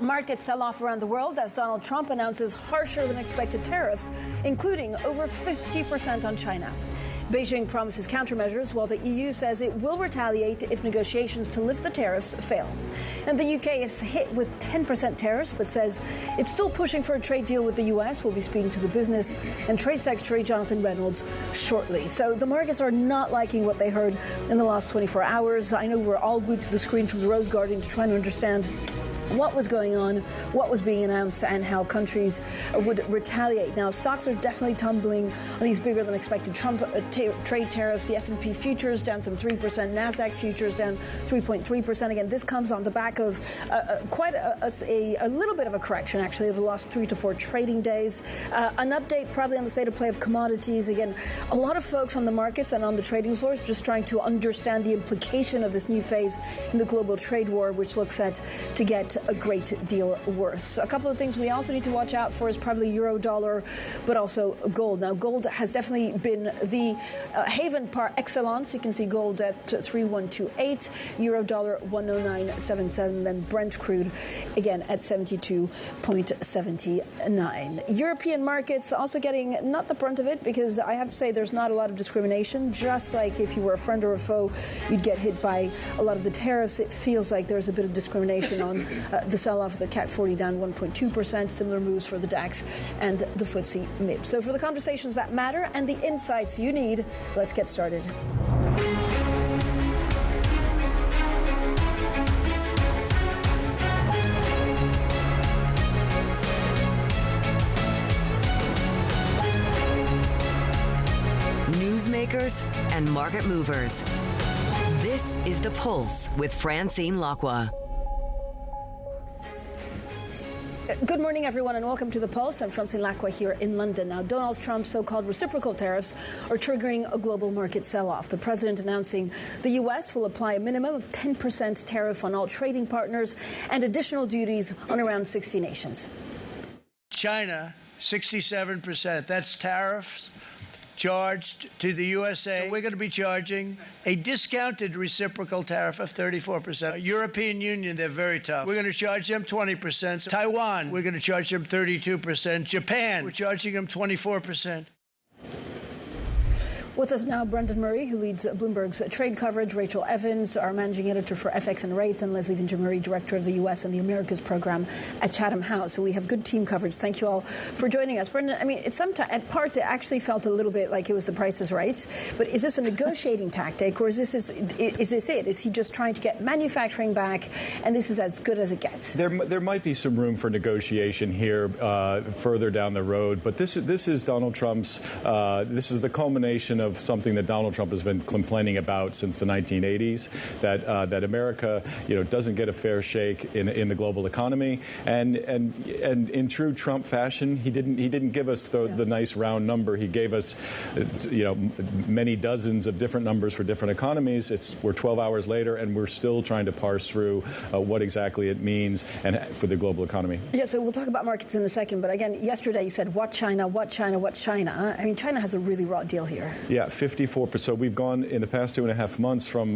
Market sell-off around the world as Donald Trump announces harsher than expected tariffs, including over 50% on China. Beijing promises countermeasures, while the EU says it will retaliate if negotiations to lift the tariffs fail. And the UK is hit with 10% tariffs, but says it's still pushing for a trade deal with the US. We'll be speaking to the Business and Trade Secretary Jonathan Reynolds shortly. So the markets are not liking what they heard in the last 24 hours. I know we're all glued to the screen from the Rose Garden to trying to understand what was going on, what was being announced, and how countries would retaliate. Now, stocks are definitely tumbling on these bigger than expected Trump trade tariffs. The S&P futures down some 3%, NASDAQ futures down 3.3%. Again, this comes on the back of quite a little bit of a correction, actually, over the last 3 to 4 trading days. An update probably on the state of play of commodities. Again, a lot of folks on the markets and on the trading floors just trying to understand the implication of this new phase in the global trade war, which looks set to get a great deal worse. A couple of things we also need to watch out for is probably euro dollar, but also gold. Now, gold has definitely been the haven par excellence. You can see gold at 3128, euro dollar 109.77, then Brent crude again at 72.79. European markets also getting not the brunt of it, because I have to say there's not a lot of discrimination. Just like if you were a friend or a foe, you'd get hit by a lot of the tariffs. It feels like there's a bit of discrimination on the sell-off of the CAC 40 down 1.2%, similar moves for the DAX and the FTSE MIB. So for the conversations that matter and the insights you need, let's get started. Newsmakers and market movers. This is The Pulse with Francine Lacqua. Good morning, everyone, and welcome to The Pulse. I'm Francine Lacqua here in London. Now, Donald Trump's so-called reciprocal tariffs are triggering a global market sell-off. The president announcing the U.S. will apply a minimum of 10% tariff on all trading partners and additional duties on around 60 nations. China, 67%. That's tariffs charged to the USA. So we're going to be charging a discounted reciprocal tariff of 34%. European Union, they're very tough. We're going to charge them 20%. Taiwan, we're going to charge them 32%. Japan, we're charging them 24%. With us now, Vinjamuri, who leads Bloomberg's trade coverage, Rachel Evans, our managing editor for FX and Rates, and Leslie Vinjamuri, director of the U.S. and the Americas program at Chatham House. So we have good team coverage. Thank you all for joining us. Brendan, I mean, at parts, it actually felt a little bit like it was the Price is Right. But is this a negotiating tactic, or is this it? Is he just trying to get manufacturing back, and this is as good as it gets? There might be some room for negotiation here further down the road, but this is Donald Trump's. This is the culmination of something that Donald Trump has been complaining about since the 1980s, that America, doesn't get a fair shake in the global economy, and in true Trump fashion, he didn't give us the nice round number. He gave us, many dozens of different numbers for different economies. We're 12 hours later, and we're still trying to parse through what exactly it means and for the global economy. Yeah, so we'll talk about markets in a second, but again, yesterday you said, what China, what China, what China? I mean, China has a really raw deal here. Yeah, 54%. So we've gone in the past 2.5 months from,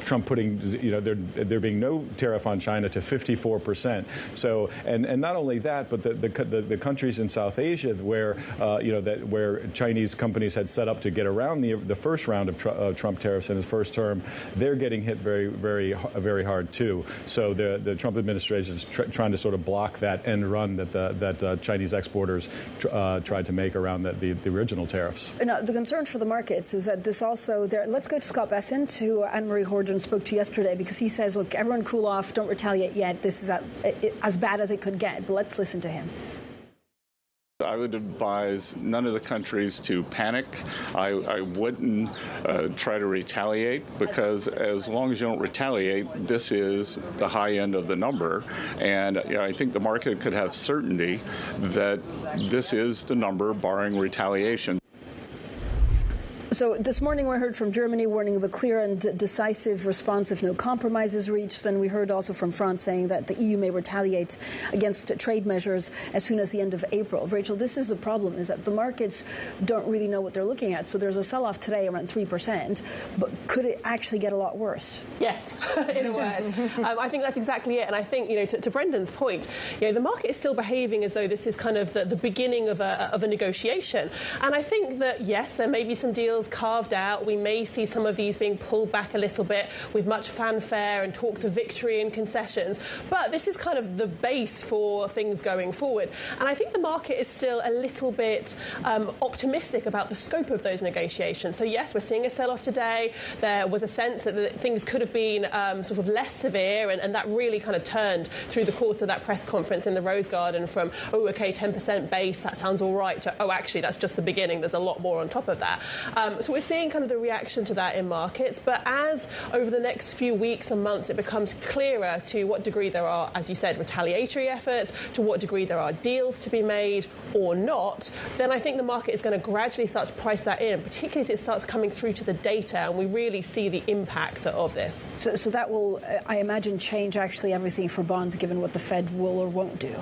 Trump putting, there being no tariff on China to 54%. So, and not only that, but the countries in South Asia where, where Chinese companies had set up to get around the first round of Trump tariffs in his first term, they're getting hit very, very, very hard too. So the Trump administration is trying to sort of block that end run that Chinese exporters tried to make around the original tariffs. Now, the concern for the markets is that this also, let's go to Scott Bessent, who Anne-Marie Horgan spoke to yesterday, because he says, look, everyone cool off, don't retaliate yet. This is as bad as it could get. But let's listen to him. I would advise none of the countries to panic. I wouldn't try to retaliate, because as long as you don't retaliate, this is the high end of the number. And I think the market could have certainty that this is the number barring retaliation. So this morning we heard from Germany warning of a clear and decisive response if no compromise is reached. And we heard also from France saying that the EU may retaliate against trade measures as soon as the end of April. Rachel, this is the problem, is that the markets don't really know what they're looking at. So there's a sell-off today around 3%, but could it actually get a lot worse? Yes, in a word. I think that's exactly it. And I think, to Brendan's point, the market is still behaving as though this is kind of the beginning of a negotiation. And I think that, yes, there may be some deals carved out. We may see some of these being pulled back a little bit with much fanfare and talks of victory and concessions. But this is kind of the base for things going forward. And I think the market is still a little bit optimistic about the scope of those negotiations. So, yes, we're seeing a sell-off today. There was a sense that things could have been sort of less severe, and that really kind of turned through the course of that press conference in the Rose Garden from, oh, OK, 10% base, that sounds all right, to, oh, actually, that's just the beginning. There's a lot more on top of that. So we're seeing kind of the reaction to that in markets. But as over the next few weeks and months it becomes clearer to what degree there are, as you said, retaliatory efforts, to what degree there are deals to be made or not, then I think the market is going to gradually start to price that in, particularly as it starts coming through to the data and we really see the impact of this. So that will, I imagine, change actually everything for bonds, given what the Fed will or won't do.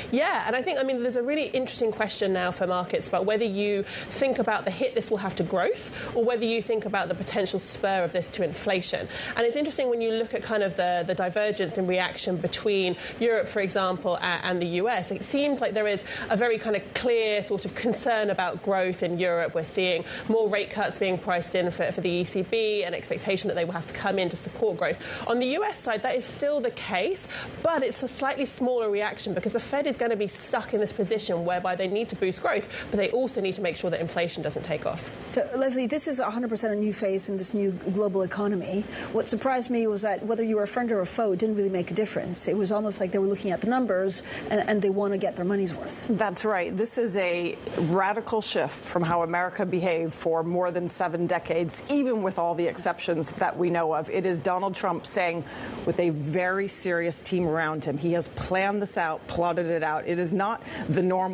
Yeah, and I think, there's a really interesting question now for markets about whether you think about the hit this will have to growth or whether you think about the potential spur of this to inflation. And it's interesting when you look at kind of the divergence in reaction between Europe, for example, and the US. It seems like there is a very kind of clear sort of concern about growth in Europe. We're seeing more rate cuts being priced in for the ECB, an expectation that they will have to come in to support growth. On the US side, that is still the case, but it's a slightly smaller reaction because the Fed is going to be stuck in this position whereby they need to boost growth, but they also need to make sure that inflation doesn't take off. So, Leslie, this is 100% a new phase in this new global economy. What surprised me was that whether you were a friend or a foe, it didn't really make a difference. It was almost like they were looking at the numbers and they want to get their money's worth. That's right. This is a radical shift from how America behaved for more than 7 decades, even with all the exceptions that we know of. It is Donald Trump saying, with a very serious team around him, he has planned this out, plotted it out. It is not the normal,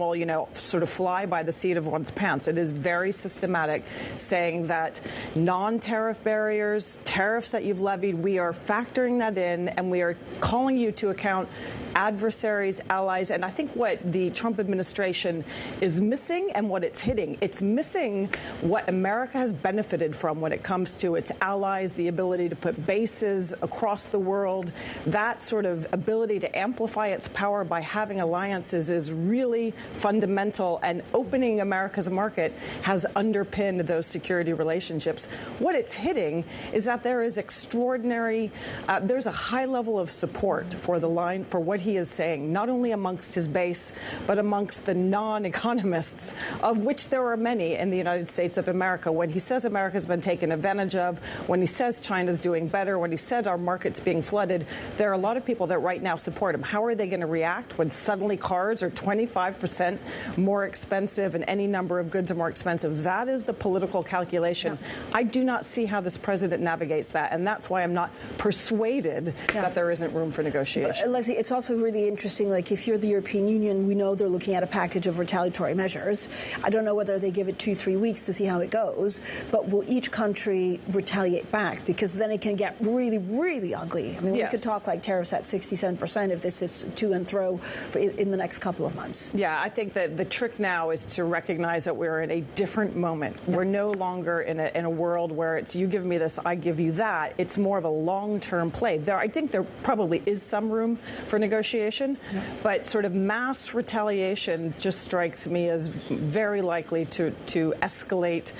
sort of fly by the seat of one's pants. It is very systematic, saying that non-tariff barriers, tariffs that you've levied, we are factoring that in and we are calling you to account adversaries, allies. And I think what the Trump administration is missing and what it's hitting, it's missing what America has benefited from when it comes to its allies, the ability to put bases across the world. That sort of ability to amplify its power by having alliances is really fundamental, and opening America's market has underpinned those security relationships. What it's hitting is that there is there's a high level of support for the line, for what he is saying, not only amongst his base, but amongst the non-economists, of which there are many in the United States of America. When he says America's been taken advantage of, when he says China's doing better, when he said our market's being flooded, there are a lot of people that right now support him. How are they going to react when suddenly cars are 25% more expensive and any number of goods are more expensive? That is the political calculation. Yeah. I do not see how this president navigates that, and that's why I'm not persuaded that there isn't room for negotiation. But, Leslie, it's also really interesting, like if you're the European Union, we know they're looking at a package of retaliatory measures. I don't know whether they give it 2-3 weeks to see how it goes, but will each country retaliate back? Because then it can get really, really ugly. I mean, we could talk like tariffs at 67% if this is to and fro in the next couple of months. Yeah, I think that the trick now is to recognize that we're in a different moment. Yeah. We're no longer in a world where it's you give me this, I give you that. It's more of a long-term play. I think there probably is some room for negotiation, but sort of mass retaliation just strikes me as very likely to escalate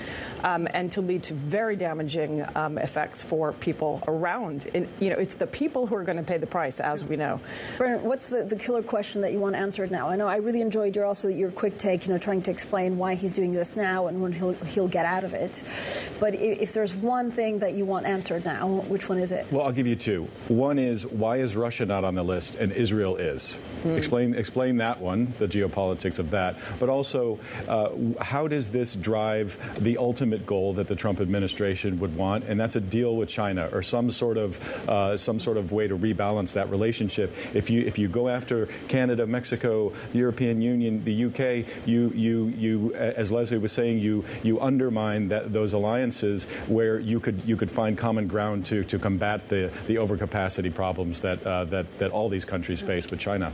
and to lead to very damaging effects for people around. It's the people who are going to pay the price, as we know. Bernd, what's the killer question that you want answered now? I know I really enjoyed your quick take, trying to explain why he's doing this now and when he'll get out of it. But if there's one thing that you want answered now, which one is it? Well, I'll give you two. One is, why is Russia not on the list and Israel is? Explain that one, the geopolitics of that. But also, how does this drive the ultimate goal that the Trump administration would want, and that's a deal with China or some sort of way to rebalance that relationship. If you go after Canada, Mexico, the European Union, the UK, you as Leslie was saying, you undermine find those alliances where you could find common ground to combat the overcapacity problems that all these countries face with China.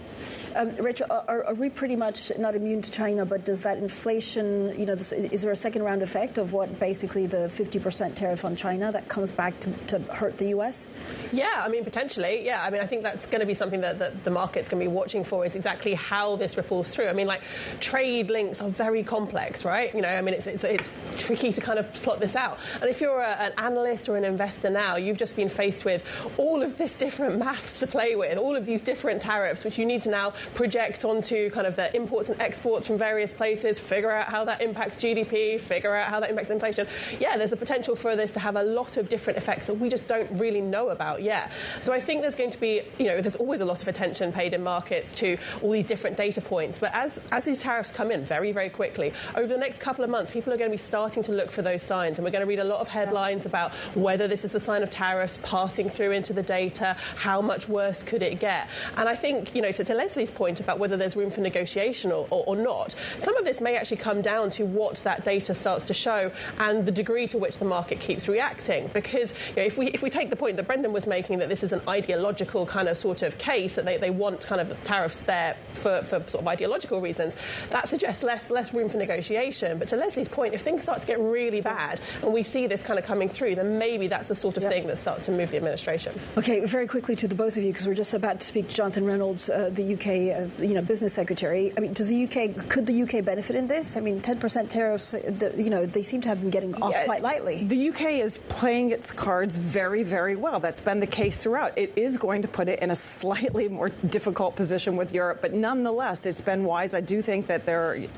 Rachel, are we pretty much not immune to China, but does that inflation, is there a second round effect of what basically the 50% tariff on China that comes back to hurt the U.S.? Yeah, I mean, potentially, yeah. I mean, I think that's going to be something that the market's going to be watching for, is exactly how this ripples through. I mean, like, trade links are very complex, right? I mean, it's tricky to kind of plot this out. And if you're an analyst or an investor now, you've just been faced with all of this different maths to play with, all of these different tariffs, which you need to now project onto kind of the imports and exports from various places, figure out how that impacts GDP, figure out how that impacts inflation. Yeah, there's a potential for this to have a lot of different effects that we just don't really know about yet. So I think there's going to be, there's always a lot of attention paid in markets to all these different data points. But as these tariffs come in very, very quickly, over the next couple of months, people are going to be starting to look for those signs. And we're going to read a lot of headlines about whether this is a sign of tariffs passing through into the data, how much worse could it get. And I think, to Leslie's point about whether there's room for negotiation or not, some of this may actually come down to what that data starts to show and the degree to which the market keeps reacting. Because if we take the point that Brendan was making, that this is an ideological kind of sort of case, that they want kind of tariffs there for sort of ideological reasons, that suggests less room for negotiation. But to Leslie's point, if things start to get really bad and we see this kind of coming through, then maybe that's the sort of thing that starts to move the administration. Okay, very quickly to the both of you, because we're just about to speak to Jonathan Reynolds, the UK business secretary. I mean, could the UK benefit in this? I mean, 10% tariffs, they seem to have been getting off quite lightly. The UK is playing its cards very, very well. That's been the case throughout. It is going to put it in a slightly more difficult position with Europe, but nonetheless, it's been wise. I do think that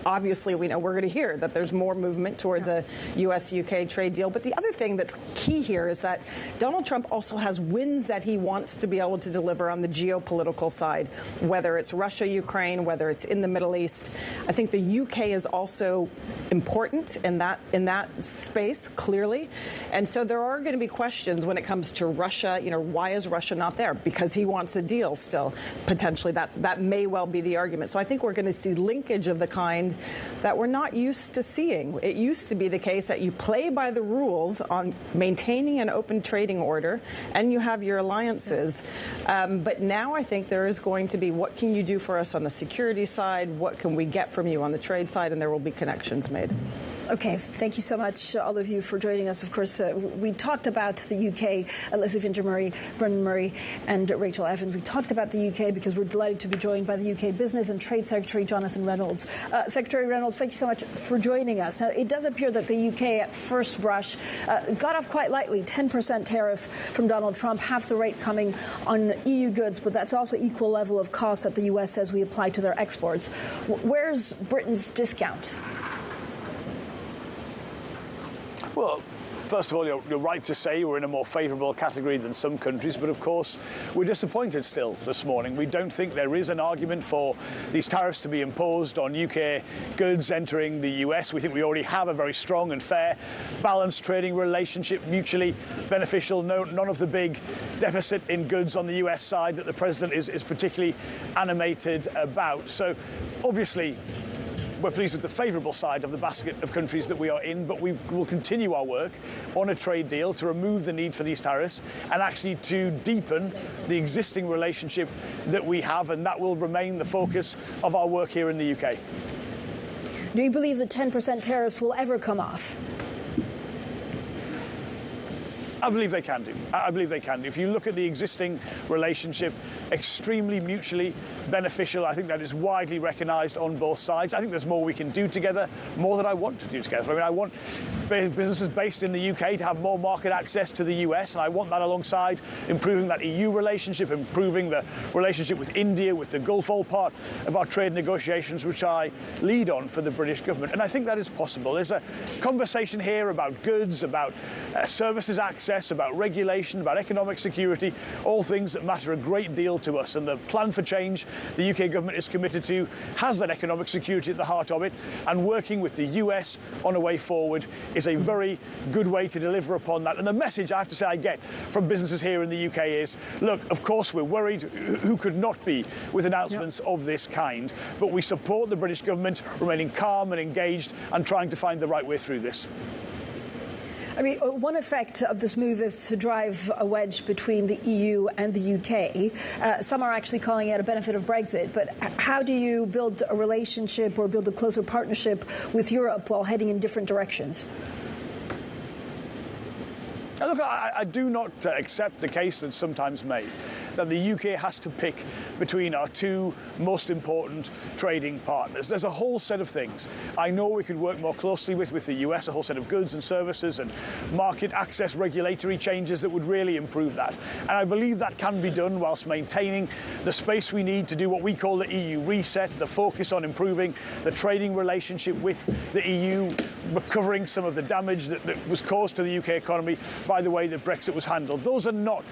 obviously, we're going to hear that there's more movement towards a US-UK trade deal. But the other thing that's key here is that Donald Trump also has wins that he wants to be able to deliver on the geopolitical side, whether it's Russia, Ukraine, whether it's in the Middle East. I think the UK is also important in that space, clearly. And so there are going to be questions when it comes to Russia. Why is Russia not there? Because he wants a deal still. Potentially, that may well be the argument. So I think we're going to see linkage of the kind that we're not used to seeing. It used to be the case that you play by the rules on maintaining an open trading order and you have your alliances. But now I think there is going to be, what can you do for us on the security side? What can we get from you on the trade side? And there will be connections made. Okay, thank you so much, all of you, for joining us. Of course, we talked about the UK, Leslie Vinjamuri, Brendan Murray, and Rachel Evans. We talked about the UK because we're delighted to be joined by the UK Business and Trade Secretary Jonathan Reynolds. Secretary Reynolds, thank you so much for joining us. Now, it does appear that the UK, at first brush, got off quite lightly. 10% tariff from Donald Trump, half the rate coming on EU goods, but that's also equal level of cost that the US says we apply to their exports. Where's Britain's discount? Well, first of all, you're right to say we're in a more favourable category than some countries, but of course we're disappointed still this morning. We don't think there is an argument for these tariffs to be imposed on UK goods entering the US. We think we already have a very strong and fair, balanced trading relationship, mutually beneficial. None of the big deficit in goods on the US side that the President is particularly animated about. So obviously, we're pleased with the favourable side of the basket of countries that we are in, but we will continue our work on a trade deal to remove the need for these tariffs and actually to deepen the existing relationship that we have, and that will remain the focus of our work here in the UK. Do you believe the 10% tariffs will ever come off? I believe they can do. I believe they can do. If you look at the existing relationship, extremely mutually beneficial. I think that is widely recognised on both sides. I think there's more we can do together, more that I want to do together. I mean, I want businesses based in the UK to have more market access to the US, and I want that alongside improving that EU relationship, improving the relationship with India, with the Gulf, all part of our trade negotiations, which I lead on for the British government. And I think that is possible. There's a conversation here about goods, about services access, about regulation, about economic security, all things that matter a great deal to us. And the plan for change the UK government is committed to has that economic security at the heart of it, and working with the US on a way forward is a very good way to deliver upon that. And the message I have to say I get from businesses here in the UK is, look, of course we're worried. Who could not be with announcements of this kind? But we support the British government remaining calm and engaged and trying to find the right way through this. I mean, one effect of this move is to drive a wedge between the EU and the UK. Some are actually calling it a benefit of Brexit. But how do you build a relationship or build a closer partnership with Europe while heading in different directions? Look, I do not accept the case that's sometimes made that the UK has to pick between our two most important trading partners. There's a whole set of things I know we could work more closely with the US, a whole set of goods and services and market access regulatory changes that would really improve that. And I believe that can be done whilst maintaining the space we need to do what we call the EU reset, the focus on improving the trading relationship with the EU, recovering some of the damage that was caused to the UK economy by the way that Brexit was handled. Those are not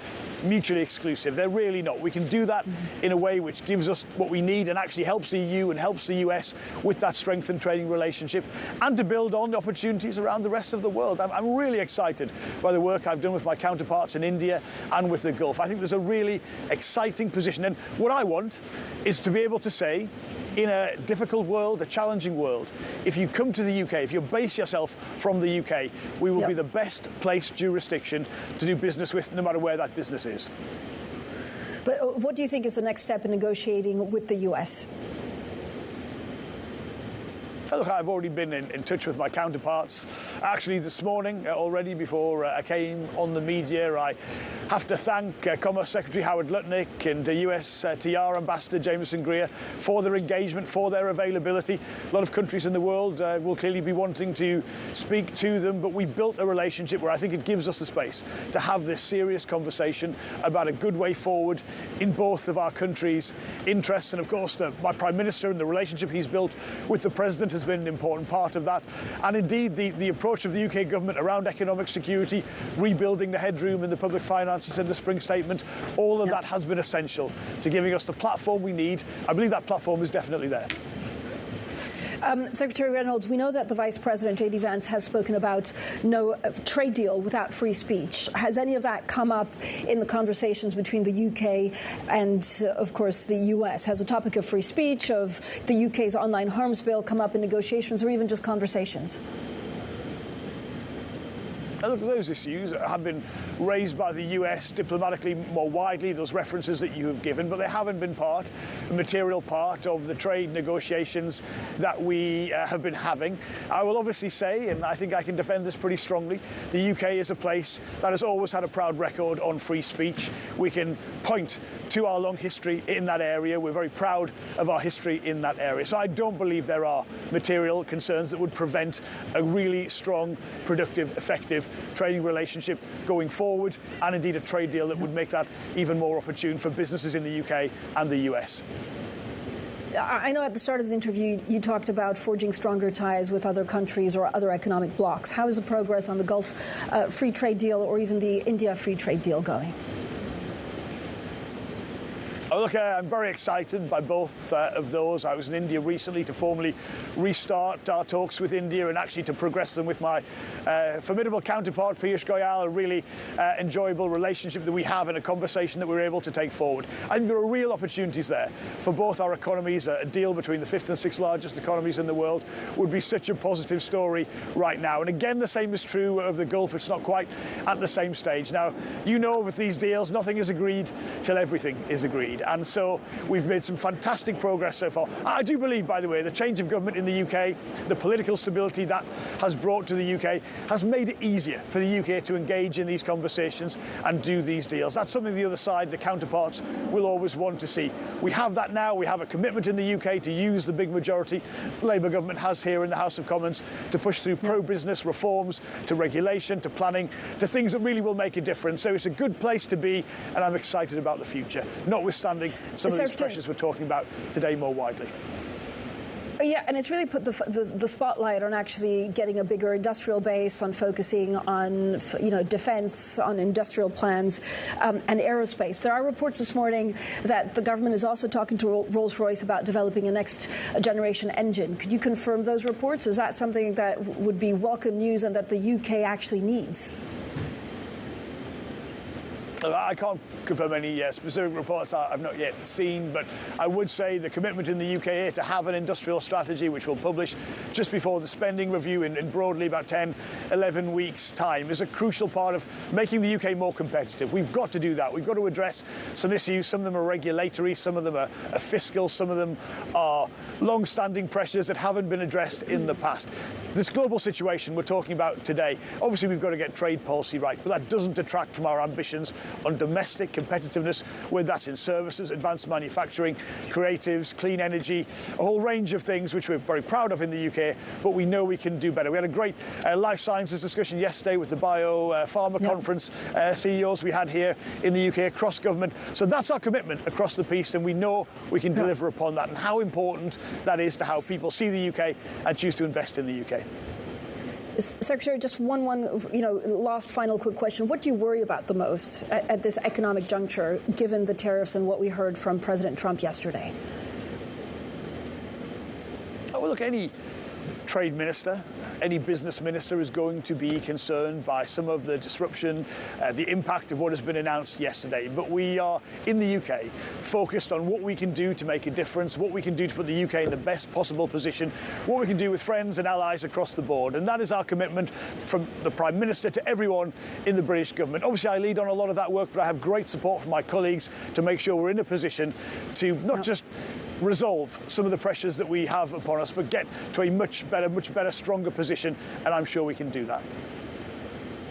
mutually exclusive. They're really not. We can do that in a way which gives us what we need and actually helps the EU and helps the US with that strengthened trading relationship and to build on the opportunities around the rest of the world. I'm really excited by the work I've done with my counterparts in India and with the Gulf. I think there's a really exciting position. And what I want is to be able to say, in a difficult world, a challenging world, if you come to the UK, if you base yourself from the UK, we will be the best placed jurisdiction to do business with, no matter where that business is. But what do you think is the next step in negotiating with the US? Look, I've already been in touch with my counterparts. Actually, this morning, already before I came on the media, I have to thank Commerce Secretary Howard Lutnick and US TR Ambassador Jameson Greer for their engagement, for their availability. A lot of countries in the world will clearly be wanting to speak to them, but we built a relationship where I think it gives us the space to have this serious conversation about a good way forward in both of our countries' interests. And of course, my Prime Minister and the relationship he's built with the President has been an important part of that. And indeed, the approach of the UK government around economic security, rebuilding the headroom in the public finances in the spring statement, all of that has been essential to giving us the platform we need. I believe that platform is definitely there. Secretary Reynolds, we know that the Vice President, J.D. Vance, has spoken about no trade deal without free speech. Has any of that come up in the conversations between the UK and, of course, the US? Has the topic of free speech, of the UK's online harms bill come up in negotiations or even just conversations? Look, those issues have been raised by the US diplomatically more widely, those references that you have given, but they haven't been a material part of the trade negotiations that we have been having. I will obviously say, and I think I can defend this pretty strongly, the UK is a place that has always had a proud record on free speech. We can point to our long history in that area. We're very proud of our history in that area. So I don't believe there are material concerns that would prevent a really strong, productive, effective trading relationship going forward, and indeed a trade deal that would make that even more opportune for businesses in the UK and the US. I know at the start of the interview you talked about forging stronger ties with other countries or other economic blocs. How is the progress on the Gulf free trade deal or even the India free trade deal going? Oh, look, I'm very excited by both of those. I was in India recently to formally restart our talks with India and actually to progress them with my formidable counterpart, Piyush Goyal, a really enjoyable relationship that we have and a conversation that we're able to take forward. I think there are real opportunities there for both our economies. A deal between the fifth and sixth largest economies in the world would be such a positive story right now. And again, the same is true of the Gulf. It's not quite at the same stage. Now, you know, with these deals, nothing is agreed till everything is agreed. And so we've made some fantastic progress so far. I do believe, by the way, the change of government in the UK, the political stability that has brought to the UK, has made it easier for the UK to engage in these conversations and do these deals. That's something the other side, the counterparts, will always want to see. We have that now. We have a commitment in the UK to use the big majority the Labour government has here in the House of Commons to push through pro-business reforms, to regulation, to planning, to things that really will make a difference. So it's a good place to be, and I'm excited about the future, notwithstanding some of these pressures we're talking about today more widely. Yeah, and it's really put the spotlight on actually getting a bigger industrial base, on focusing on, defence, on industrial plans, and aerospace. There are reports this morning that the government is also talking to Rolls-Royce about developing a next-generation engine. Could you confirm those reports? Is that something that would be welcome news and that the UK actually needs? I can't confirm any specific reports I've not yet seen, but I would say the commitment in the UK here to have an industrial strategy, which we'll publish just before the spending review in broadly about 10, 11 weeks' time, is a crucial part of making the UK more competitive. We've got to do that. We've got to address some issues. Some of them are regulatory, some of them are fiscal, some of them are long-standing pressures that haven't been addressed in the past. This global situation we're talking about today, obviously we've got to get trade policy right, but that doesn't detract from our ambitions on domestic competitiveness, whether that's in services, advanced manufacturing, creatives, clean energy, a whole range of things which we're very proud of in the UK, but we know we can do better. We had a great life sciences discussion yesterday with the Bio-Pharma Conference CEOs we had here in the UK across government. So that's our commitment across the piece, and we know we can deliver upon that, and how important that is to how people see the UK and choose to invest in the UK. Secretary, just one last final quick question. What do you worry about the most at this economic juncture, given the tariffs and what we heard from President Trump yesterday? Oh, well, look, any trade minister, any business minister is going to be concerned by some of the disruption, the impact of what has been announced yesterday. But we are, in the UK, focused on what we can do to make a difference, what we can do to put the UK in the best possible position, what we can do with friends and allies across the board. And that is our commitment from the Prime Minister to everyone in the British government. Obviously, I lead on a lot of that work, but I have great support from my colleagues to make sure we're in a position to not just resolve some of the pressures that we have upon us, but get to a much better, stronger position, and I'm sure we can do that.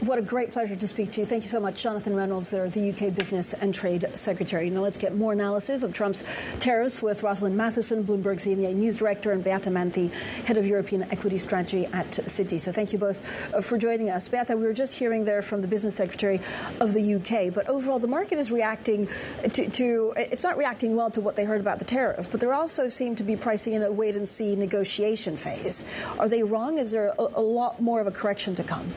What a great pleasure to speak to you. Thank you so much, Jonathan Reynolds, there, the UK Business and Trade Secretary. Now let's get more analysis of Trump's tariffs with Rosalind Matheson, Bloomberg's EMEA News Director, and Beata Manthey, Head of European Equity Strategy at Citi. So thank you both for joining us. Beata, we were just hearing there from the Business Secretary of the UK, but overall the market is reacting it's not reacting well to what they heard about the tariff, but they also seem to be pricing in a wait-and-see negotiation phase. Are they wrong? Is there a lot more of a correction to come?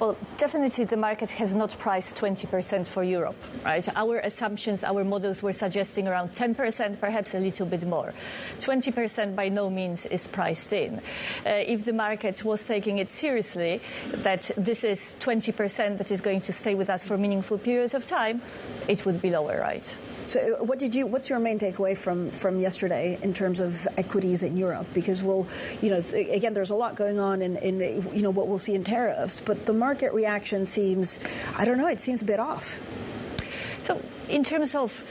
Well, definitely the market has not priced 20% for Europe, right? Our assumptions, our models were suggesting around 10%, perhaps a little bit more. 20% by no means is priced in. If the market was taking it seriously, that this is 20% that is going to stay with us for meaningful periods of time, it would be lower, right? So what's your main takeaway from yesterday in terms of equities in Europe? Because again, there's a lot going on in what we'll see in tariffs, but the market reaction seems, it seems a bit off. So in terms of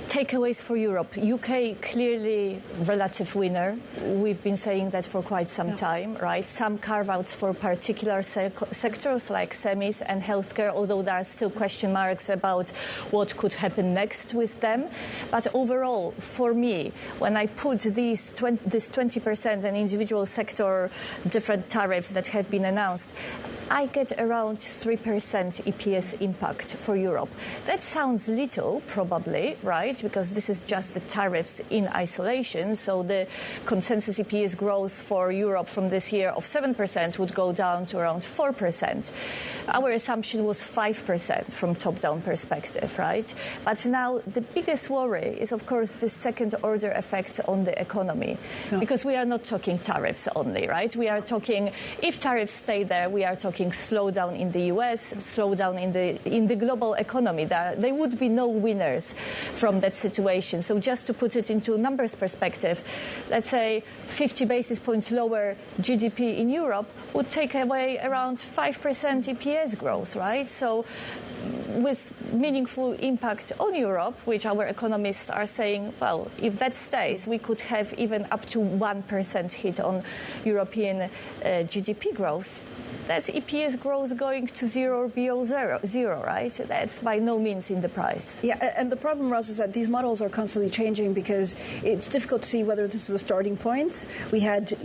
takeaways for Europe, UK clearly relative winner. We've been saying that for quite some time, right? Some carve-outs for particular sectors like semis and healthcare, although there are still question marks about what could happen next with them. But overall, for me, when I put this 20% and individual sector different tariffs that have been announced, I get around 3% EPS impact for Europe. That sounds little, probably, right? Because this is just the tariffs in isolation. So the consensus EPS growth for Europe from this year of 7% would go down to around 4%. Our assumption was 5% from top-down perspective, right? But now the biggest worry is, of course, the second-order effects on the economy. Yeah. Because we are not talking tariffs only, right? We are talking, if tariffs stay there, we are talking slowdown in the US, slowdown in the global economy. There would be no winners from that situation. So just to put it into numbers perspective, let's say 50 basis points lower GDP in Europe would take away around 5% EPS growth, right? So with meaningful impact on Europe, which our economists are saying, well, if that stays, we could have even up to 1% hit on European GDP growth. That's EPS growth going to zero or below zero, right? That's by no means in the price. Yeah, and the problem, Ross, is that these models are constantly changing because it's difficult to see whether this is a starting point. We had,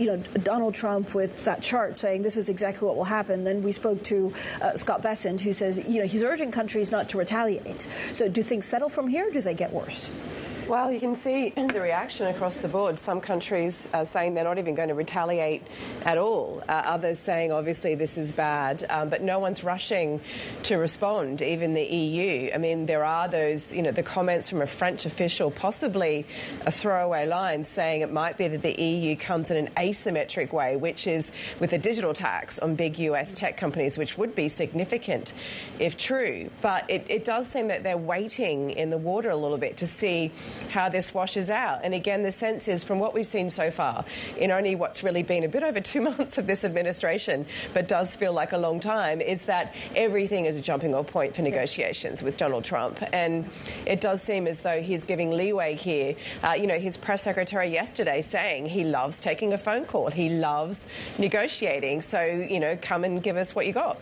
Donald Trump with that chart saying this is exactly what will happen. Then we spoke to Scott Bessent, who says, he's urging countries not to retaliate. So do things settle from here or do they get worse? Well, you can see the reaction across the board. Some countries are saying they're not even going to retaliate at all. Others saying, obviously, this is bad. But no one's rushing to respond, even the EU. I mean, there are those, the comments from a French official, possibly a throwaway line, saying it might be that the EU comes in an asymmetric way, which is with a digital tax on big US tech companies, which would be significant if true. But it does seem that they're waiting in the water a little bit to see how this washes out. And again, the sense is, from what we've seen so far, in only what's really been a bit over 2 months of this administration, but does feel like a long time, is that everything is a jumping off point for negotiations with Donald Trump. And it does seem as though he's giving leeway here. His press secretary yesterday saying he loves taking a phone call. He loves negotiating. So, come and give us what you got.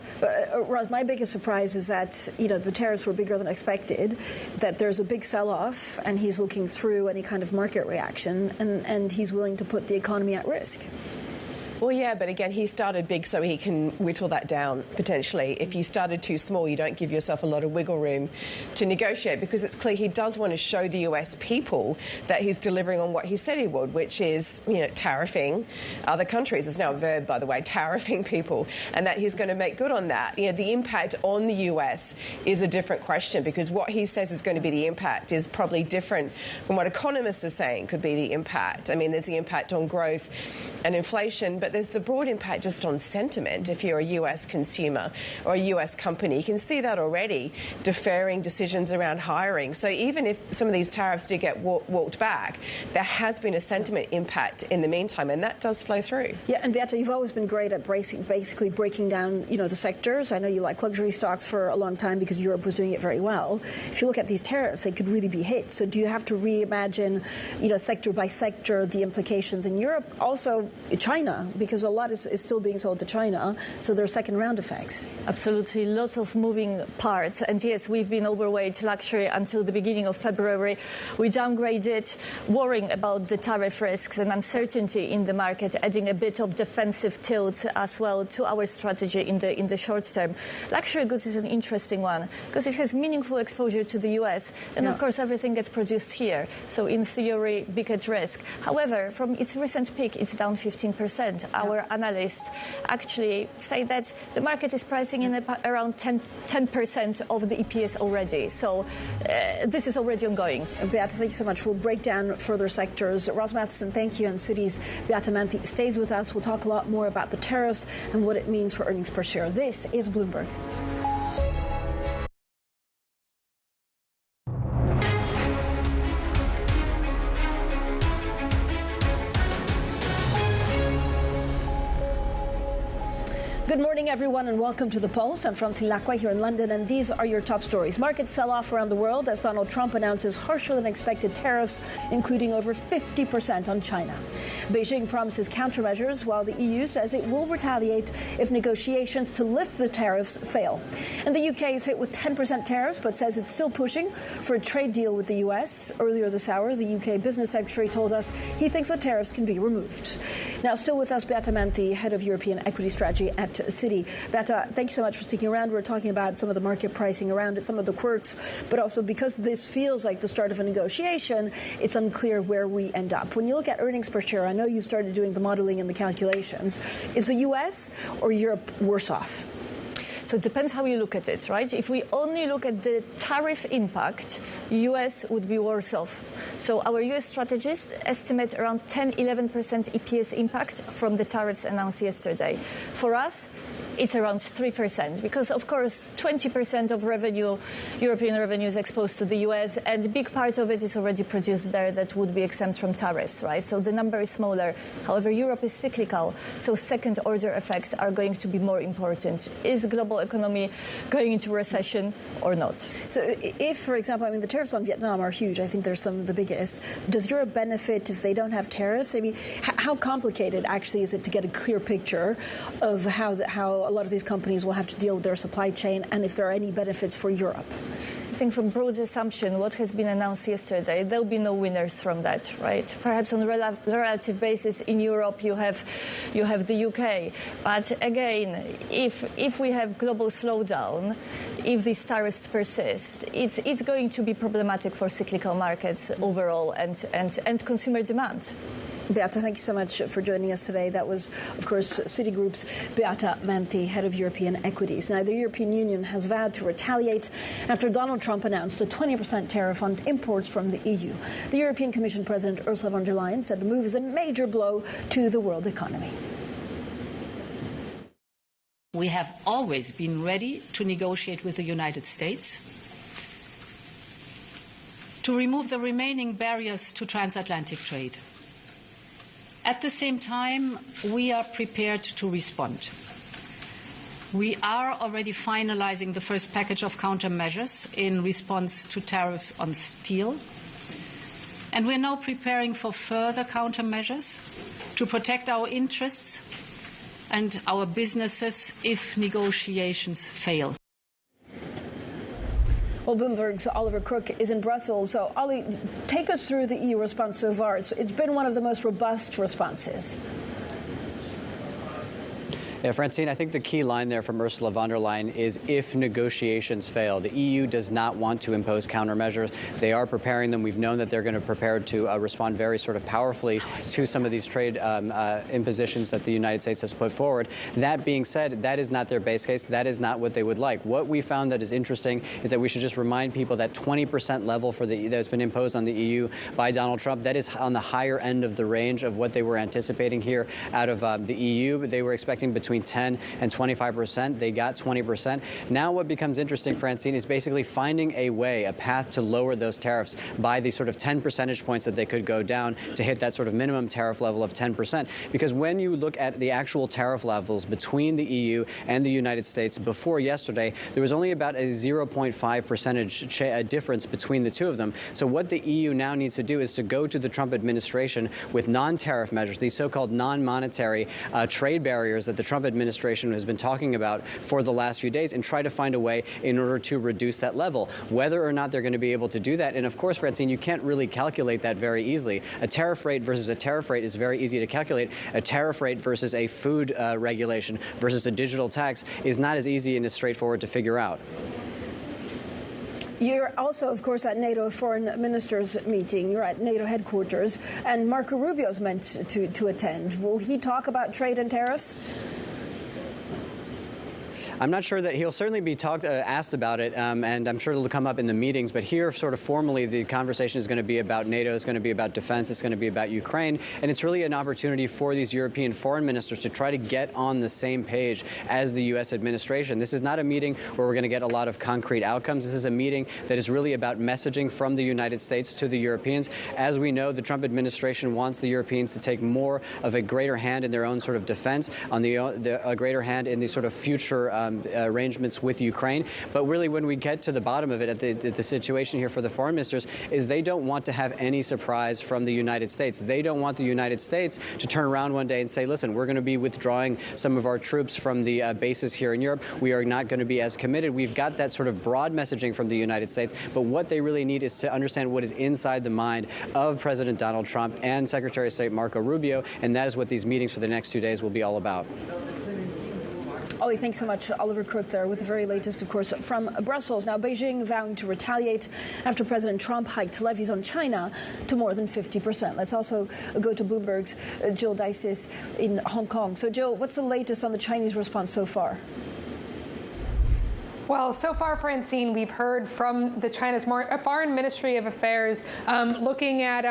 Roz, my biggest surprise is that, the tariffs were bigger than expected, that there's a big sell-off, and he's looking through any kind of market reaction, and he's willing to put the economy at risk. Well, yeah, but again, he started big so he can whittle that down, potentially. If you started too small, you don't give yourself a lot of wiggle room to negotiate, because it's clear he does want to show the US people that he's delivering on what he said he would, which is, tariffing other countries. It's now a verb, by the way, tariffing people, and that he's going to make good on that. The impact on the US is a different question, because what he says is going to be the impact is probably different from what economists are saying could be the impact. I mean, there's the impact on growth and inflation, but there's the broad impact just on sentiment. If you're a US consumer or a US company, you can see that already, deferring decisions around hiring. So even if some of these tariffs do get walked back, there has been a sentiment impact in the meantime, and that does flow through. Yeah, and Beata, you've always been great at basically breaking down, the sectors. I know you like luxury stocks for a long time because Europe was doing it very well. If you look at these tariffs, they could really be hit. So do you have to reimagine, sector by sector, the implications in Europe? Also, China, because a lot is still being sold to China, so there are second-round effects. Absolutely, lots of moving parts. And yes, we've been overweight luxury until the beginning of February. We downgraded, worrying about the tariff risks and uncertainty in the market, adding a bit of defensive tilt as well to our strategy in the short term. Luxury goods is an interesting one because it has meaningful exposure to the US, and of course everything gets produced here. So in theory, big at risk. However, from its recent peak, it's down 15%. Our analysts actually say that the market is pricing in around 10% of the EPS already. So this is already ongoing. Beata, thank you so much. We'll break down further sectors. Ross Matheson, thank you. And Citi's Beata Manthey stays with us. We'll talk a lot more about the tariffs and what it means for earnings per share. This is Bloomberg. Good morning, everyone, and welcome to The Pulse. I'm Francine Lacqua here in London, and these are your top stories. Markets sell off around the world as Donald Trump announces harsher than expected tariffs, including over 50% on China. Beijing promises countermeasures, while the EU says it will retaliate if negotiations to lift the tariffs fail. And the UK is hit with 10% tariffs, but says it's still pushing for a trade deal with the US. Earlier this hour, the UK business secretary told us he thinks the tariffs can be removed. Now, still with us, Beata Manthey, head of European equity strategy at Citi. Beata, thank you so much for sticking around. We're talking about some of the market pricing around it, some of the quirks, but also because this feels like the start of a negotiation, it's unclear where we end up. When you look at earnings per share, I know you started doing the modeling and the calculations. Is the US or Europe worse off? So it depends how you look at it, right? If we only look at the tariff impact, US would be worse off. So our US strategists estimate around 10-11% EPS impact from the tariffs announced yesterday. For us, it's around 3% because, of course, 20% of revenue, European revenue, is exposed to the US, and a big part of it is already produced there that would be exempt from tariffs, right? So the number is smaller. However, Europe is cyclical, so second-order effects are going to be more important. Is global economy going into recession or not? So if, for example, I mean, the tariffs on Vietnam are huge. I think they're some of the biggest. Does Europe benefit if they don't have tariffs? I mean, how complicated actually is it to get a clear picture of how a lot of these companies will have to deal with their supply chain and if there are any benefits for Europe? think from broad assumption, what has been announced yesterday, there'll be no winners from that, right? Perhaps on a relative basis in Europe, you have the UK. But again, if we have global slowdown, if these tariffs persist, it's going to be problematic for cyclical markets overall and consumer demand. Beata, thank you so much for joining us today. That was, of course, Citigroup's Beata Manthey, head of European equities. Now, the European Union has vowed to retaliate after Donald Trump announced a 20% tariff on imports from the EU. The European Commission President Ursula von der Leyen said the move is a major blow to the world economy. We have always been ready to negotiate with the United States to remove the remaining barriers to transatlantic trade. At the same time, we are prepared to respond. We are already finalizing the first package of countermeasures in response to tariffs on steel. And we're now preparing for further countermeasures to protect our interests and our businesses if negotiations fail. Well, Bloomberg's Oliver Crook is in Brussels. So, Ollie, take us through the EU response so far. It's been one of the most robust responses. Yeah, Francine, I think the key line there from Ursula von der Leyen is if negotiations fail. The EU does not want to impose countermeasures. They are preparing them. We've known that they're going to prepare to respond very sort of powerfully to some of these trade impositions that the United States has put forward. That being said, that is not their base case. That is not what they would like. What we found that is interesting is that we should just remind people that 20% level for that's been imposed on the EU by Donald Trump, that is on the higher end of the range of what they were anticipating here out of the EU. They were expecting between 10 and 25%. They got 20%. Now what becomes interesting, Francine, is basically finding a way, a path to lower those tariffs by the sort of 10 percentage points that they could go down to hit that sort of minimum tariff level of 10%. Because when you look at the actual tariff levels between the EU and the United States before yesterday, there was only about a 0.5 percentage difference between the two of them. So what the EU now needs to do is to go to the Trump administration with non-tariff measures, these so-called non-monetary trade barriers that the Trump administration has been talking about for the last few days, and try to find a way in order to reduce that level. Whether or not they're going to be able to do that, and of course, Francine, you can't really calculate that very easily. A tariff rate versus a tariff rate is very easy to calculate. A tariff rate versus a food regulation versus a digital tax is not as easy and as straightforward to figure out. You're also, of course, at NATO foreign ministers meeting. You're at NATO headquarters, and Marco Rubio's meant to attend. Will he talk about trade and tariffs? I'm not sure that he'll certainly be asked about it, and I'm sure it'll come up in the meetings. But here, sort of formally, the conversation is going to be about NATO, it's going to be about defense, it's going to be about Ukraine, and it's really an opportunity for these European foreign ministers to try to get on the same page as the U.S. administration. This is not a meeting where we're going to get a lot of concrete outcomes. This is a meeting that is really about messaging from the United States to the Europeans. As we know, the Trump administration wants the Europeans to take more of a greater hand in their own sort of defense, on a greater hand in the sort of future arrangements with Ukraine. But really, when we get to the bottom of it, at the situation here for the foreign ministers is they don't want to have any surprise from the United States. They don't want the United States to turn around one day and say, listen, we're going to be withdrawing some of our troops from the bases here in Europe. We are not going to be as committed. We've got that sort of broad messaging from the United States. But what they really need is to understand what is inside the mind of President Donald Trump and Secretary of State Marco Rubio. And that is what these meetings for the next 2 days will be all about. Ollie, thanks so much. Oliver Crook there with the very latest, of course, from Brussels. Now, Beijing vowing to retaliate after President Trump hiked levies on China to more than 50%. Let's also go to Bloomberg's Jill Dices in Hong Kong. So, Jill, what's the latest on the Chinese response so far? Well, so far, Francine, we've heard from the China's Foreign Ministry of Affairs looking at,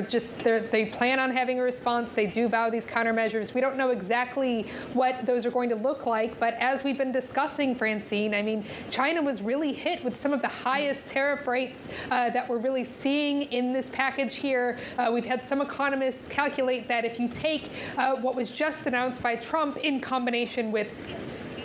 just they plan on having a response. They do vow these countermeasures. We don't know exactly what those are going to look like. But as we've been discussing, Francine, I mean, China was really hit with some of the highest tariff rates that we're really seeing in this package here. We've had some economists calculate that if you take what was just announced by Trump in combination with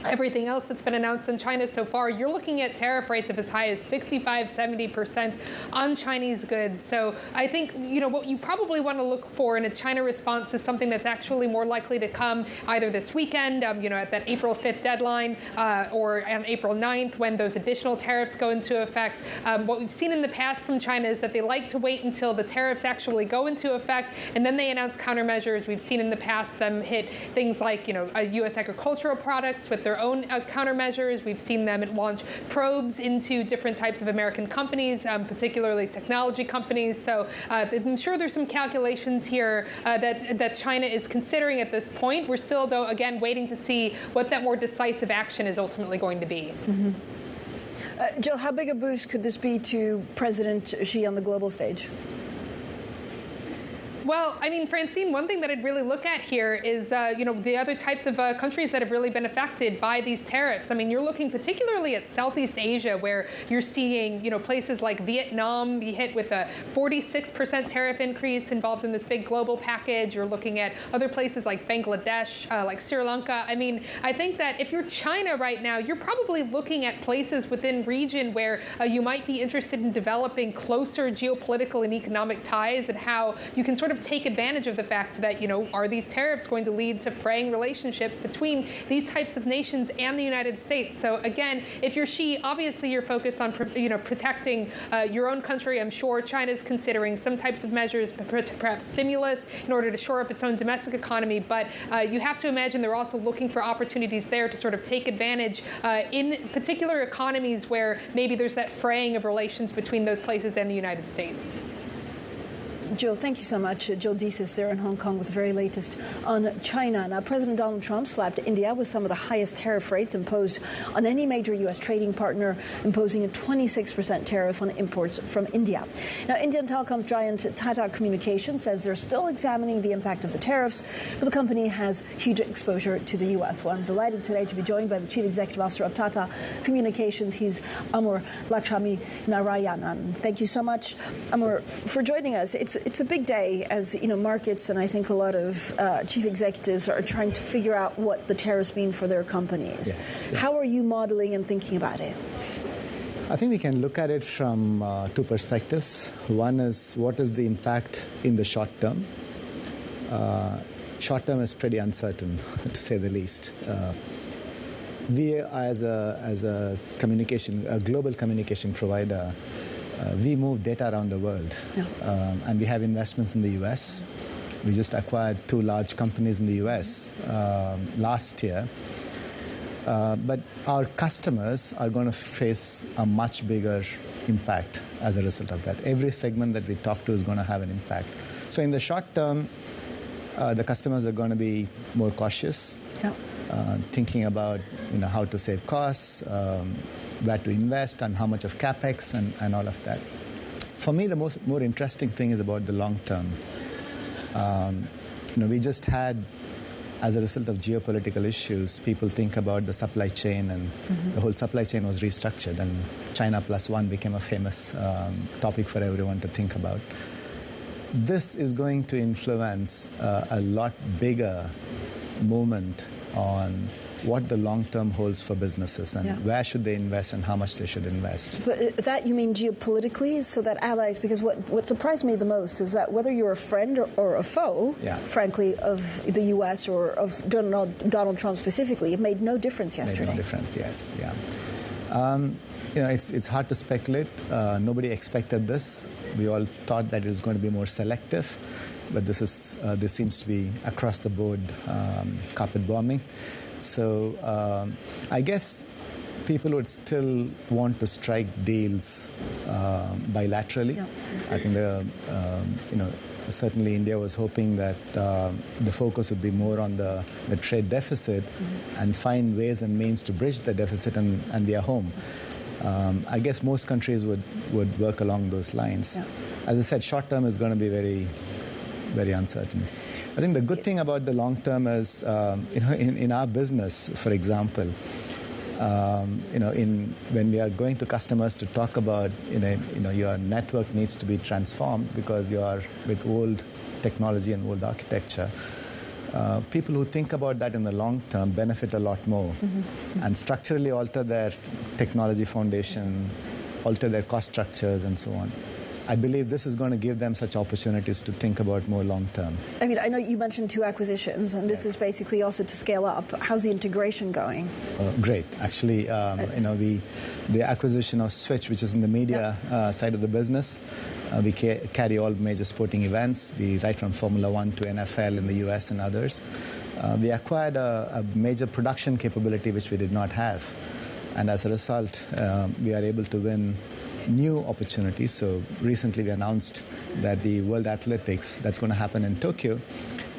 everything else that's been announced in China so far, you're looking at tariff rates of as high as 65–70% on Chinese goods. So I think, what you probably want to look for in a China response is something that's actually more likely to come either this weekend, at that April 5th deadline, or on April 9th when those additional tariffs go into effect. What we've seen in the past from China is that they like to wait until the tariffs actually go into effect, and then they announce countermeasures. We've seen in the past them hit things like, U.S. agricultural products with their own countermeasures. We've seen them launch probes into different types of American companies, particularly technology companies. So I'm sure there's some calculations here that China is considering at this point. We're still, though, again, waiting to see what that more decisive action is ultimately going to be. Mm-hmm. Jill, how big a boost could this be to President Xi on the global stage? Well, I mean, Francine, one thing that I'd really look at here is, the other types of countries that have really been affected by these tariffs. I mean, you're looking particularly at Southeast Asia, where you're seeing, places like Vietnam be hit with a 46% tariff increase involved in this big global package. You're looking at other places like Bangladesh, like Sri Lanka. I mean, I think that if you're China right now, you're probably looking at places within region where you might be interested in developing closer geopolitical and economic ties, and how you can sort of take advantage of the fact that, are these tariffs going to lead to fraying relationships between these types of nations and the United States? So again, if you're Xi, obviously you're focused on, protecting your own country. I'm sure China's considering some types of measures, perhaps stimulus, in order to shore up its own domestic economy. But you have to imagine they're also looking for opportunities there to sort of take advantage in particular economies where maybe there's that fraying of relations between those places and the United States. Jill, thank you so much. Jill Deesis there in Hong Kong with the very latest on China. Now, President Donald Trump slapped India with some of the highest tariff rates imposed on any major U.S. trading partner, imposing a 26% tariff on imports from India. Now, Indian telecoms giant Tata Communications says they're still examining the impact of the tariffs, but the company has huge exposure to the U.S. Well, I'm delighted today to be joined by the Chief Executive Officer of Tata Communications. He's Amur Lakshminarayanan. Thank you so much, Amur, for joining us. It's a big day, as markets and I think a lot of chief executives are trying to figure out what the tariffs mean for their companies. Yes, yeah. How are you modeling and thinking about it? I think we can look at it from two perspectives. One is, what is the impact in the short term? Short term is pretty uncertain, to say the least. We, as a global communication provider, we move data around the world, and we have investments in the U.S. We just acquired 2 large companies in the U.S. Last year. But our customers are going to face a much bigger impact as a result of that. Every segment that we talk to is going to have an impact. So in the short term, the customers are going to be more cautious, thinking about how to save costs, where to invest and how much of capex and all of that. For me, the more interesting thing is about the long term. We just had, as a result of geopolitical issues, people think about the supply chain, and the whole supply chain was restructured, and China plus one became a famous topic for everyone to think about. This is going to influence a lot bigger movement on what the long term holds for businesses, and where should they invest and how much they should invest. But that you mean geopolitically, so that allies, because what surprised me the most is that whether you're a friend or a foe, frankly, of the U.S. or of Donald Trump specifically, it made no difference yesterday. Made no difference, yes, it's hard to speculate. Nobody expected this. We all thought that it was going to be more selective, but this seems to be across the board carpet bombing. So I guess people would still want to strike deals bilaterally. I think certainly India was hoping that the focus would be more on the trade deficit and find ways and means to bridge the deficit and be a home. I guess most countries would work along those lines. As I said, short term is going to be very, very uncertain. I think the good thing about the long term is, in our business, for example, when we are going to customers to talk about, your network needs to be transformed because you are with old technology and old architecture. people who think about that in the long term benefit a lot more and structurally alter their technology foundation, alter their cost structures and so on. I believe this is going to give them such opportunities to think about more long term. I mean, I know you mentioned 2 acquisitions, and this is basically also to scale up. How's the integration going? Great. Actually, the acquisition of Switch, which is in the media side of the business, we carry all major sporting events, right from Formula 1 to NFL in the US and others. We acquired a major production capability which we did not have. And as a result, we are able to win new opportunities. So recently we announced that the World Athletics that's going to happen in Tokyo.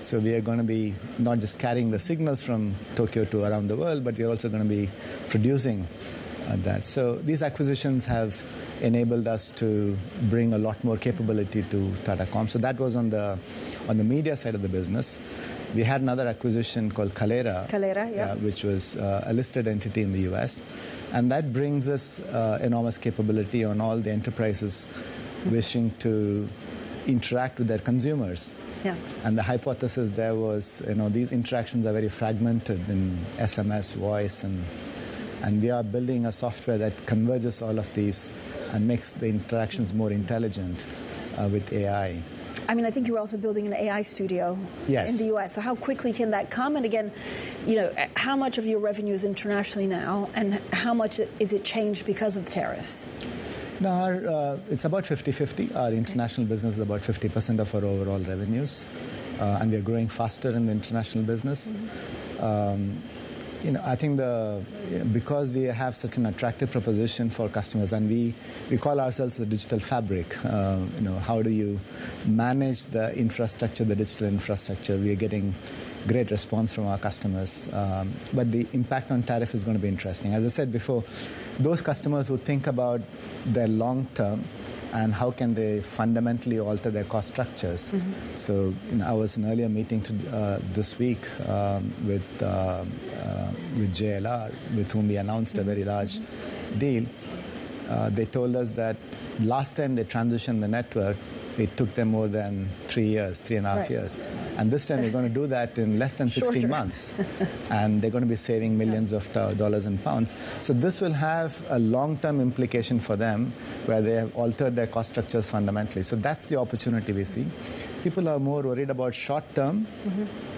So we are going to be not just carrying the signals from Tokyo to around the world, but we're also going to be producing that. So these acquisitions have enabled us to bring a lot more capability to Tata Comm. So that was on the media side of the business. We had another acquisition called Kalera, which was a listed entity in the US. And that brings us enormous capability on all the enterprises wishing to interact with their consumers. Yeah. And the hypothesis there was, these interactions are very fragmented in SMS, voice, and we are building a software that converges all of these and makes the interactions more intelligent with AI. I mean, I think you're also building an AI studio in the U.S. So how quickly can that come? And again, how much of your revenue is internationally now, and how much is it changed because of the tariffs? No, it's about 50-50. Our international business is about 50% of our overall revenues, and we are growing faster in the international business. I think because we have such an attractive proposition for customers, and we call ourselves the digital fabric. How do you manage the infrastructure, the digital infrastructure? We are getting great response from our customers. But the impact on tariff is going to be interesting. As I said before, those customers who think about their long term and how can they fundamentally alter their cost structures. So I was in an earlier meeting this week with JLR, with whom we announced a very large deal. They told us that last time they transitioned the network, it took them more than 3.5 years. And this time they're going to do that in less than 16 months. And they're going to be saving millions of dollars and pounds. So this will have a long-term implication for them where they have altered their cost structures fundamentally. So that's the opportunity we see. People are more worried about short-term.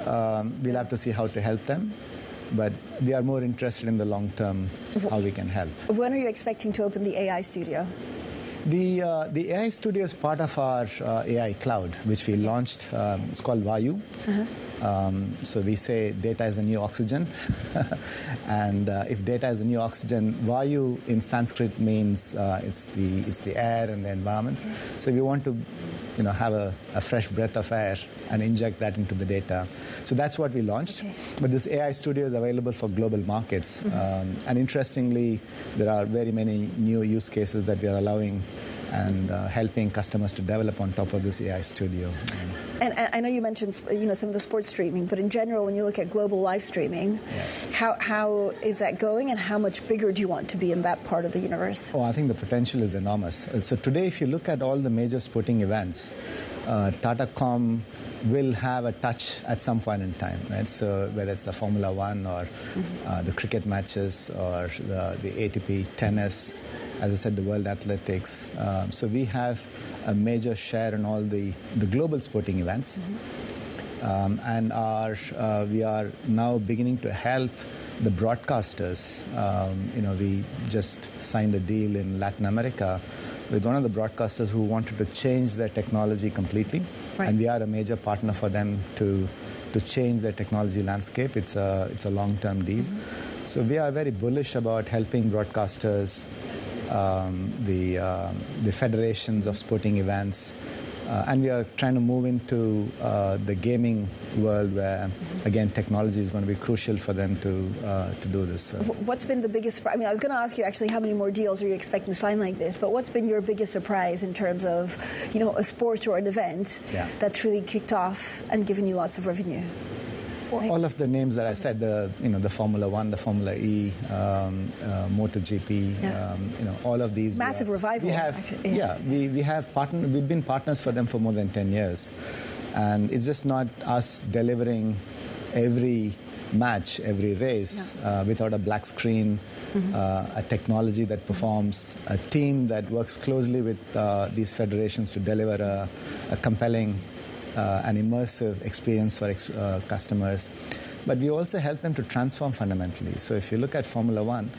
We'll have to see how to help them. But we are more interested in the long-term, how we can help. When are you expecting to open the AI studio? The AI studio is part of our AI cloud, which we launched. It's called Vayu. So we say data is the new oxygen. And if data is the new oxygen, Vayu in Sanskrit means it's the air and the environment. So we want to have a fresh breath of air and inject that into the data. So that's what we launched. But this AI studio is available for global markets. And interestingly, there are very many new use cases that we are allowing and helping customers to develop on top of this AI studio. And I know you mentioned some of the sports streaming, but in general, when you look at global live streaming, how is that going, and how much bigger do you want to be in that part of the universe? Oh, I think the potential is enormous. So today, if you look at all the major sporting events, Tata Comm will have a touch at some point in time, right? So whether it's the Formula 1 or the cricket matches or the ATP tennis, as I said, the World Athletics. So we have a major share in all the global sporting events. And we are now beginning to help the broadcasters. We just signed a deal in Latin America with one of the broadcasters who wanted to change their technology completely. And we are a major partner for them to change their technology landscape. It's a long-term deal. So we are very bullish about helping broadcasters, the federations of sporting events, and we are trying to move into the gaming world where, again, technology is going to be crucial for them to do this. What's been the biggest surprise? I mean, I was going to ask you actually how many more deals are you expecting to sign like this, but what's been your biggest surprise in terms of, a sport or an event that's really kicked off and given you lots of revenue? All of the names that I said, the Formula 1, the Formula E, MotoGP, all of these. Massive revival. We've been partners for them for more than 10 years. And it's just not us delivering every match, every race, without a black screen, a technology that performs, a team that works closely with these federations to deliver a compelling and immersive experience for customers. But we also help them to transform fundamentally. So if you look at Formula One,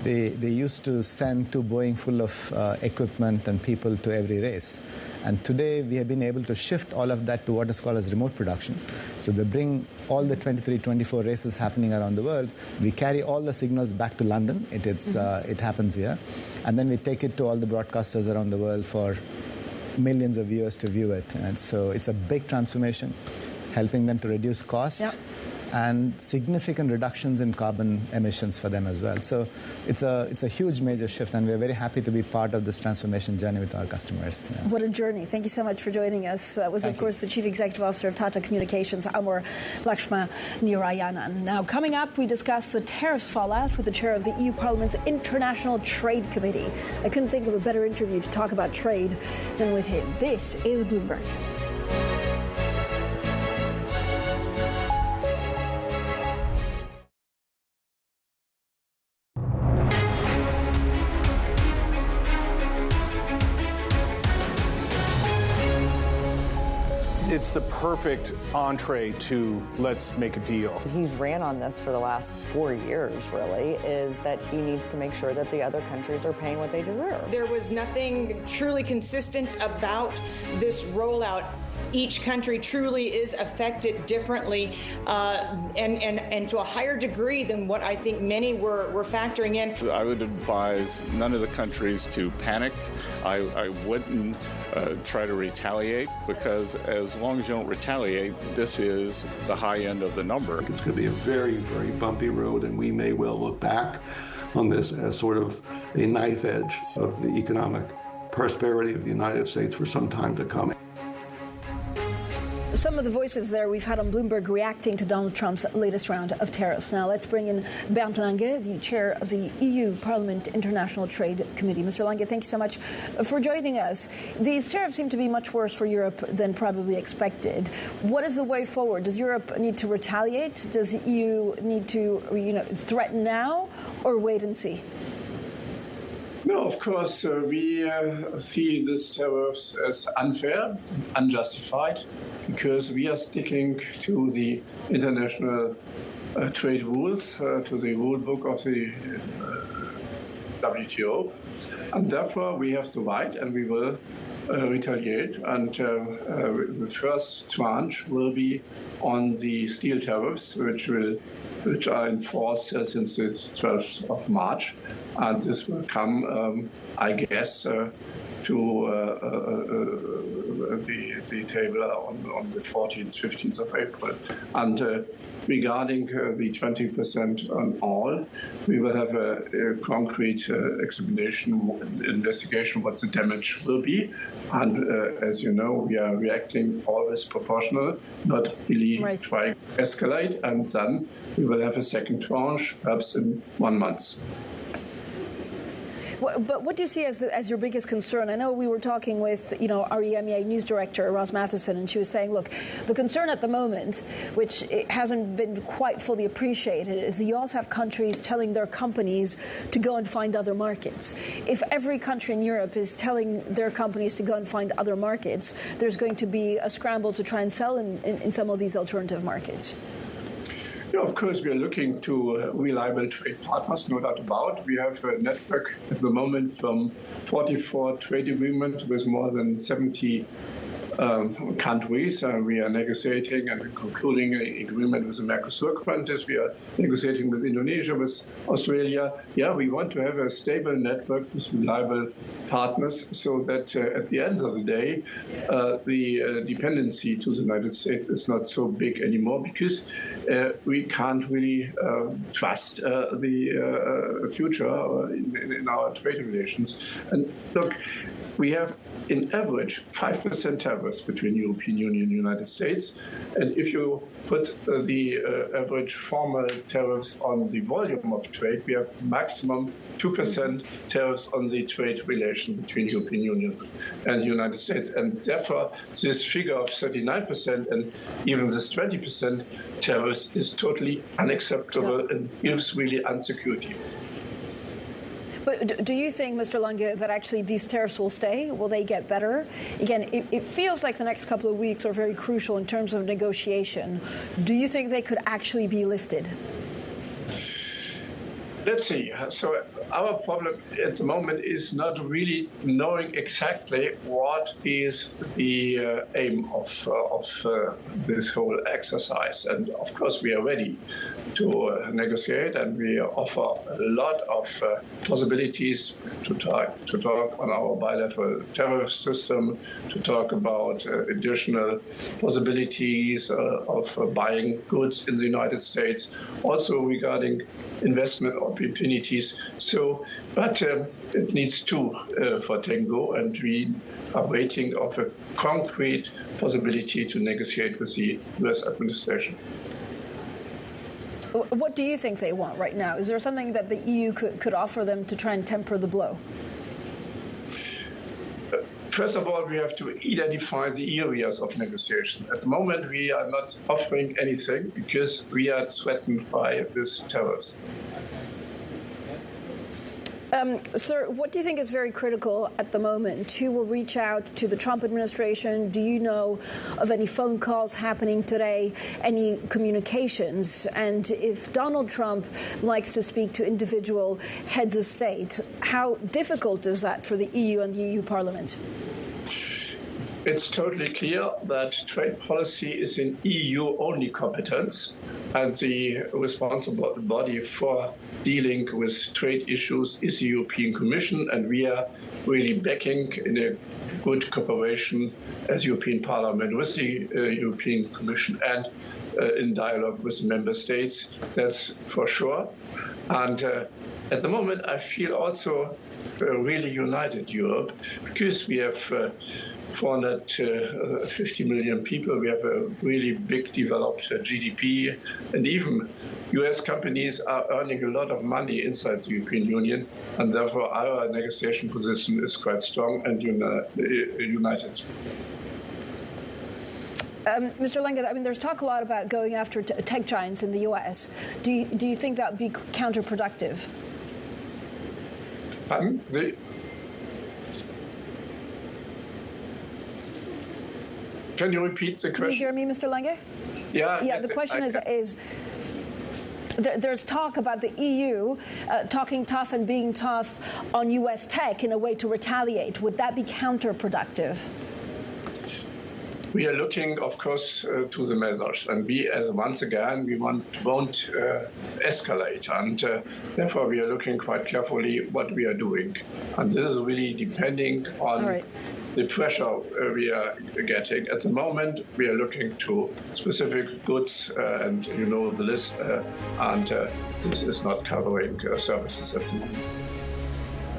they used to send 2 Boeing full of equipment and people to every race. And today we have been able to shift all of that to what is called as remote production. So they bring all the 23, 24 races happening around the world. We carry all the signals back to London. It happens here. And then we take it to all the broadcasters around the world for millions of viewers to view it. And so it's a big transformation, helping them to reduce cost and significant reductions in carbon emissions for them as well. So it's a huge major shift, and we're very happy to be part of this transformation journey with our customers. Yeah. What a journey. Thank you so much for joining us. That was, of course, the Chief Executive Officer of Tata Communications, Amur Lakshminarayanan. Now, coming up, we discuss the tariffs fallout with the chair of the EU Parliament's International Trade Committee. I couldn't think of a better interview to talk about trade than with him. This is Bloomberg. It's the perfect entree to let's make a deal. He's ran on this for the last 4 years, really, is that he needs to make sure that the other countries are paying what they deserve. There was nothing truly consistent about this rollout. Each country truly is affected differently and to a higher degree than what I think many were factoring in. I would advise none of the countries to panic. I wouldn't try to retaliate, because as long as you don't retaliate, this is the high end of the number. It's going to be a very, very bumpy road, and we may well look back on this as sort of a knife edge of the economic prosperity of the United States for some time to come. Some of the voices there we've had on Bloomberg reacting to Donald Trump's latest round of tariffs. Now let's bring in Bernd Lange, the chair of the EU Parliament International Trade Committee. Mr. Lange, thank you so much for joining us. These tariffs seem to be much worse for Europe than probably expected. What is the way forward? Does Europe need to retaliate? Does the EU need to, threaten now, or wait and see? No, of course, we see these tariffs as unfair, unjustified, because we are sticking to the international trade rules, to the rule book of the WTO. And therefore, we have the right, and we will retaliate. And the first tranche will be on the steel tariffs, which are in force since the 12th of March. And this will come, I guess, to the table on the 14th, 15th of April. And regarding the 20% on all, we will have a concrete investigation what the damage will be. And as you know, we are reacting always proportional, not really trying to escalate. And then we will have a second tranche, perhaps in 1 month. But what do you see as your biggest concern? I know we were talking with, our EMEA news director, Ross Matheson, and she was saying, look, the concern at the moment, which it hasn't been quite fully appreciated, is that you also have countries telling their companies to go and find other markets. If every country in Europe is telling their companies to go and find other markets, there's going to be a scramble to try and sell in some of these alternative markets. Yeah, of course, we are looking to reliable trade partners, no doubt about. We have a network at the moment from 44 trade agreements with more than 70 countries. We are negotiating and concluding an agreement with the Mercosur countries. We are negotiating with Indonesia, with Australia. Yeah, we want to have a stable network with reliable partners so that at the end of the day, the dependency to the United States is not so big anymore, because we can't really trust the future in our trade relations. And look, we have, in average, 5% tariff tariffs between European Union and United States. And if you put the average formal tariffs on the volume of trade, we have maximum 2% tariffs on the trade relation between European Union and the United States. And therefore, this figure of 39% and even this 20% tariffs is totally unacceptable and gives really insecurity. But do you think, Mr. Lange, that actually these tariffs will stay? Will they get better? Again, it feels like the next couple of weeks are very crucial in terms of negotiation. Do you think they could actually be lifted? Let's see. So our problem at the moment is not really knowing exactly what is the aim of this whole exercise. And of course, we are ready to negotiate, and we offer a lot of possibilities to talk on our bilateral tariff system, to talk about additional possibilities of buying goods in the United States, also regarding investment opportunities. So, but it needs two for tango, and we are waiting of a concrete possibility to negotiate with the U.S. administration. What do you think they want right now? Is there something that the EU could offer them to try and temper the blow? First of all, we have to identify the areas of negotiation. At the moment, we are not offering anything because we are threatened by these tariffs. Sir, what do you think is very critical at the moment? Who will reach out to the Trump administration? Do you know of any phone calls happening today, any communications? And if Donald Trump likes to speak to individual heads of state, how difficult is that for the EU and the EU Parliament? It's totally clear that trade policy is in EU-only competence, and the responsible body for dealing with trade issues is the European Commission, and we are really backing in a good cooperation as European Parliament with the European Commission and in dialogue with the member states. That's for sure. And at the moment, I feel also really united Europe, because we have 450 million people. We have a really big developed GDP, and even US companies are earning a lot of money inside the European Union, and therefore our negotiation position is quite strong and united. Mr. Lange, I mean, there's talk a lot about going after tech giants in the US. Do you think that would be counterproductive? Pardon? Can you repeat the question? Can you hear me, Mr. Lange? Yeah. Yeah, the question is there's talk about the EU talking tough and being tough on U.S. tech in a way to retaliate. Would that be counterproductive? We are looking, of course, to the measures, and we, as once again, we won't escalate, and therefore we are looking quite carefully what we are doing, and this is really depending on the pressure we are getting. At the moment, we are looking to specific goods, and you know the list, and this is not covering services at the moment.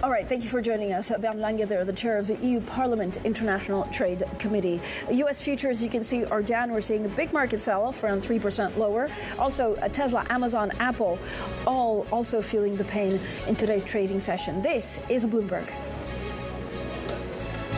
All right, thank you for joining us. Bernd Lange there, the chair of the EU Parliament International Trade Committee. U.S. futures, you can see, are down. We're seeing a big market sell-off, around 3% lower. Also, Tesla, Amazon, Apple, all also feeling the pain in today's trading session. This is Bloomberg.